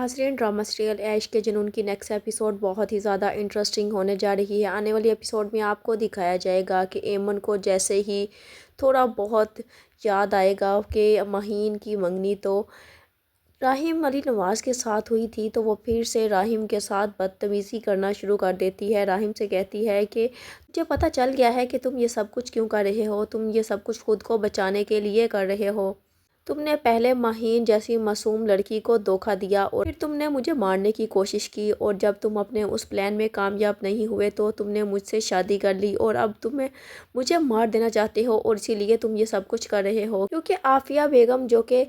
नाज़रीन, drama serial ऐश के जुनून की नेक्स्ट एपिसोड बहुत ही ज़्यादा इंटरेस्टिंग होने जा रही है। आने वाली एपिसोड में आपको दिखाया जाएगा कि एमन को जैसे ही थोड़ा बहुत याद आएगा कि महीन की मंगनी तो राहिम अली नवाज़ के साथ हुई थी, तो वो फिर से राहिम के साथ बदतमीज़ी करना शुरू कर देती है। राहिम से कहती है कि मुझे पता चल गया है कि तुम ये सब कुछ क्यों कर रहे हो, तुम ये सब कुछ खुद को बचाने के लिए कर रहे हो। तुमने पहले महीन जैसी मासूम लड़की को धोखा दिया और फिर तुमने मुझे मारने की कोशिश की, और जब तुम अपने उस प्लान में कामयाब नहीं हुए तो तुमने मुझसे शादी कर ली और अब तुम्हें मुझे मार देना चाहते हो, और इसीलिए तुम ये सब कुछ कर रहे हो। क्योंकि आफिया बेगम जो कि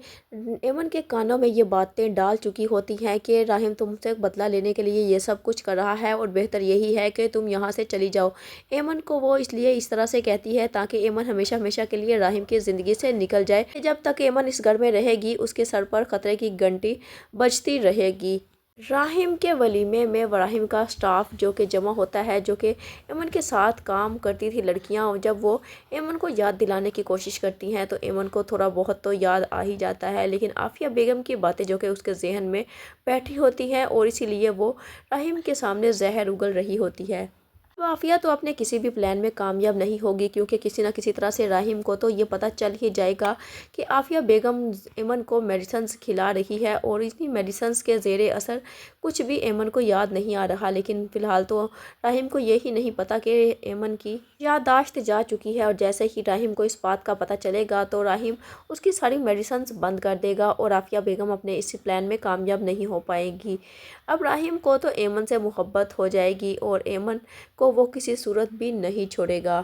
एमन के कानों में ये बातें डाल चुकी होती हैं कि राहिम तुमसे बदला लेने के लिए ये सब कुछ कर रहा है और बेहतर यही है कि तुम यहाँ से चली जाओ। एमन को वो इसलिए इस तरह से कहती है ताकि एमन हमेशा हमेशा के लिए राहिम की ज़िंदगी से निकल जाए। जब तक एमन इस घर में रहेगी उसके सर पर खतरे की घंटी बजती रहेगी। राहिम के वलीमे में राहिम का स्टाफ जो कि जमा होता है, जो कि एमन के साथ काम करती थी लड़कियां, जब वो एमन को याद दिलाने की कोशिश करती हैं तो एमन को थोड़ा बहुत तो याद आ ही जाता है, लेकिन आफिया बेगम की बातें जो कि उसके जहन में बैठी होती हैं और इसीलिए वो राहिम के सामने जहर उगल रही होती है। तो आफिया तो अपने किसी भी प्लान में कामयाब नहीं होगी, क्योंकि किसी न किसी तरह से राहिम को तो ये पता चल ही जाएगा कि आफिया बेगम एमन को मेडिसिन्स खिला रही है और इतनी मेडिसिन्स के ज़ेरे असर कुछ भी एमन को याद नहीं आ रहा। लेकिन फ़िलहाल तो राहिम को यही नहीं पता कि एमन की याददाश्त जा चुकी है, और जैसे ही राहिम को इस बात का पता चलेगा तो राहिम उसकी सारी मेडिसिन्स बंद कर देगा और आफिया बेगम अपने इस प्लान में कामयाब नहीं हो पाएगी। अब राहिम को तो एमन से मोहब्बत हो जाएगी और एमन को वो किसी सूरत भी नहीं छोड़ेगा।